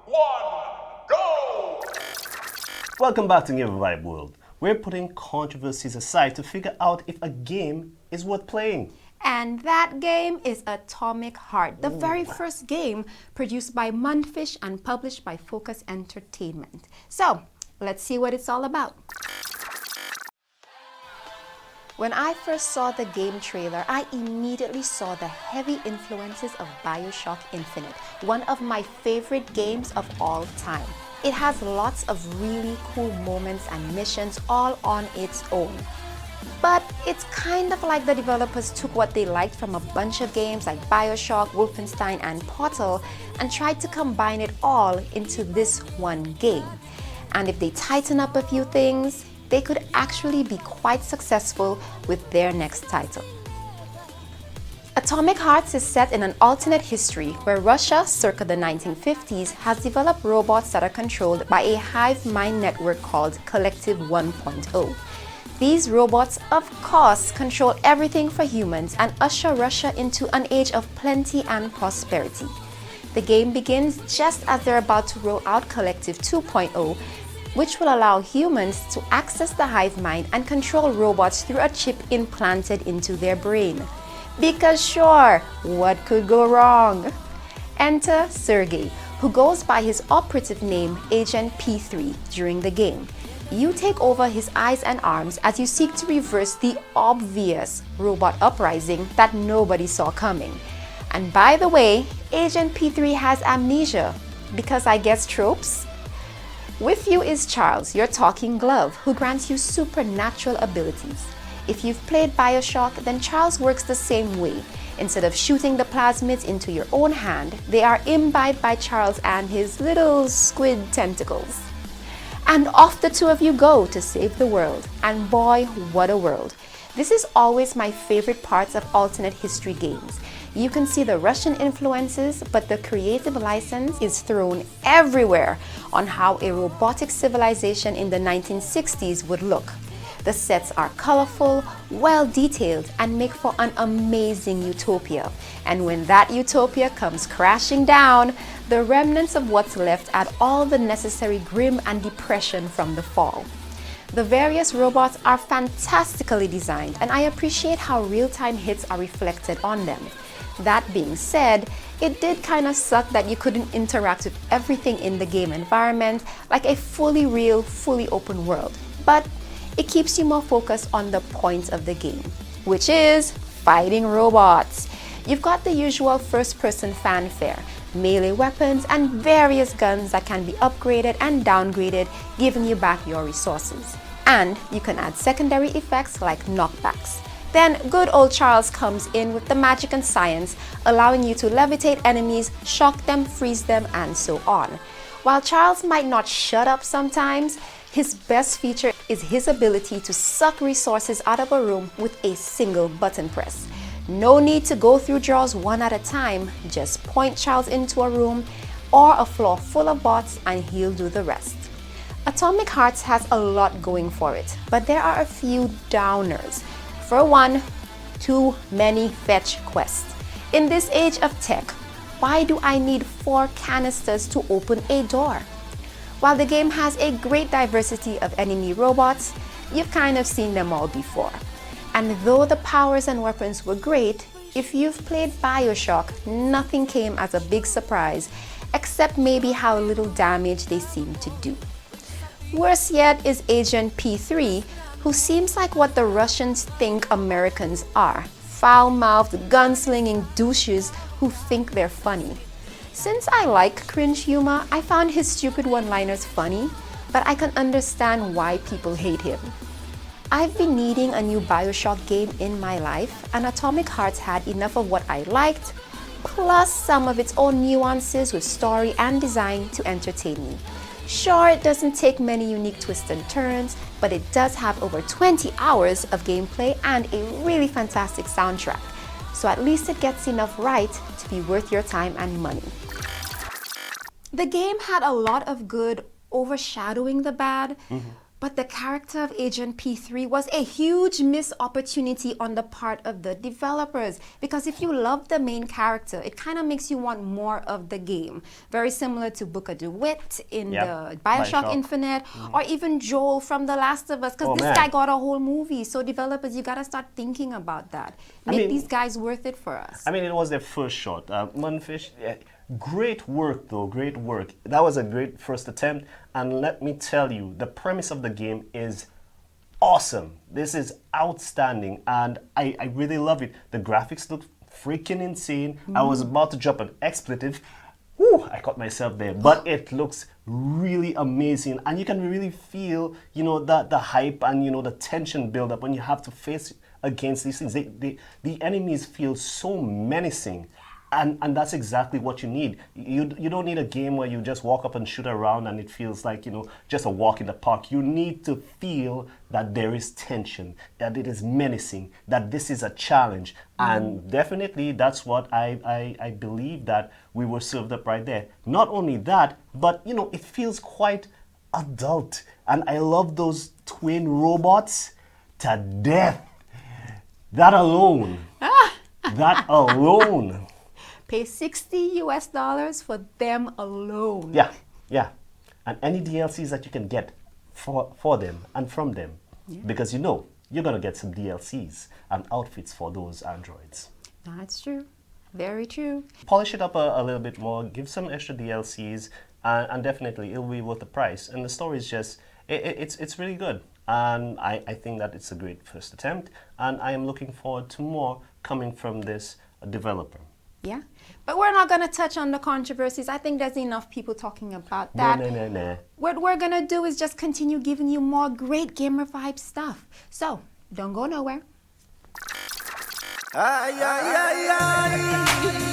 one, go! Welcome back to Game Vibe World. We're putting controversies aside to figure out if a game is worth playing. And that game is Atomic Heart, the very first game produced by Mundfish and published by Focus Entertainment. So, let's see what it's all about. When I first saw the game trailer, I immediately saw the heavy influences of BioShock Infinite, one of my favorite games of all time. It has lots of really cool moments and missions all on its own. But it's kind of like the developers took what they liked from a bunch of games like BioShock, Wolfenstein, and Portal and tried to combine it all into this one game. And if they tighten up a few things, they could actually be quite successful with their next title. Atomic Hearts is set in an alternate history where Russia, circa the 1950s, has developed robots that are controlled by a hive mind network called Collective 1.0. These robots, of course, control everything for humans and usher Russia into an age of plenty and prosperity. The game begins just as they're about to roll out Collective 2.0, which will allow humans to access the hive mind and control robots through a chip implanted into their brain. Because sure, what could go wrong? Enter Sergey, who goes by his operative name Agent P3 during the game. You take over his eyes and arms as you seek to reverse the obvious robot uprising that nobody saw coming. And by the way, Agent P3 has amnesia, because I guess tropes? With you is Charles, your talking glove, who grants you supernatural abilities. If you've played BioShock, then Charles works the same way. Instead of shooting the plasmids into your own hand, they are imbibed by Charles and his little squid tentacles. And off the two of you go to save the world. And boy, what a world. This is always my favorite parts of alternate history games. You can see the Russian influences, but the creative license is thrown everywhere on how a robotic civilization in the 1960s would look. The sets are colorful, well detailed, and make for an amazing utopia. And when that utopia comes crashing down, the remnants of what's left add all the necessary grim and depression from the fall. The various robots are fantastically designed, and I appreciate how real-time hits are reflected on them. That being said, it did kind of suck that you couldn't interact with everything in the game environment like a fully real, fully open world. But it keeps you more focused on the point of the game, which is fighting robots. You've got the usual first-person fanfare, melee weapons, and various guns that can be upgraded and downgraded, giving you back your resources. And you can add secondary effects like knockbacks. Then good old Charles comes in with the magic and science, allowing you to levitate enemies, shock them, freeze them, and so on. While Charles might not shut up sometimes, his best feature is his ability to suck resources out of a room with a single button press. No need to go through drawers one at a time, just point Charles into a room or a floor full of bots and he'll do the rest. Atomic Hearts has a lot going for it, but there are a few downers. For one, too many fetch quests. In this age of tech, why do I need 4 canisters to open a door? While the game has a great diversity of enemy robots, you've kind of seen them all before. And though the powers and weapons were great, if you've played BioShock, nothing came as a big surprise, except maybe how little damage they seem to do. Worse yet is Agent P3, who seems like what the Russians think Americans are, foul-mouthed, gunslinging douches who think they're funny. Since I like cringe humor, I found his stupid one-liners funny, but I can understand why people hate him. I've been needing a new BioShock game in my life, and Atomic Hearts had enough of what I liked, plus some of its own nuances with story and design to entertain me. Sure, it doesn't take many unique twists and turns, but it does have over 20 hours of gameplay and a really fantastic soundtrack. So at least it gets enough right to be worth your time and money. The game had a lot of good overshadowing the bad, But the character of Agent P3 was a huge missed opportunity on the part of the developers, because if you love the main character, it kind of makes you want more of the game. Very similar to Booker DeWitt in the Bioshock Infinite, or even Joel from The Last of Us, because this guy got a whole movie. So developers, you gotta start thinking about that. Make these guys worth it for us. I mean, it was their first shot. Mundfish, great work though, great work. That was a great first attempt, and let me tell you, the premise of the game is awesome. This is outstanding, and I really love it. The graphics look freaking insane. I was about to drop an expletive. Woo, I caught myself there, but it looks really amazing, and you can really feel, you know, the hype and, you know, the tension build up when you have to face against these things. The enemies feel so menacing. And that's exactly what you need. You don't need a game where you just walk up and shoot around and it feels like, you know, just a walk in the park. You need to feel that there is tension, that it is menacing, that this is a challenge. And definitely that's what I believe that we were served up right there. Not only that, but, you know, it feels quite adult. And I love those twin robots to death. That alone. That alone. Pay $60 for them alone. Yeah. And any DLCs that you can get for them and from them. Because you know, you're going to get some DLCs and outfits for those androids. That's true. Very true. Polish it up a little bit more, give some extra DLCs, and definitely it'll be worth the price. And the story is just, it's really good. And I think that it's a great first attempt, and I am looking forward to more coming from this developer. Yeah, but we're not going to touch on the controversies. I think there's enough people talking about that. No. What we're going to do is just continue giving you more great Gamer Vibe stuff. So, don't go nowhere. Ay, ay, ay, ay.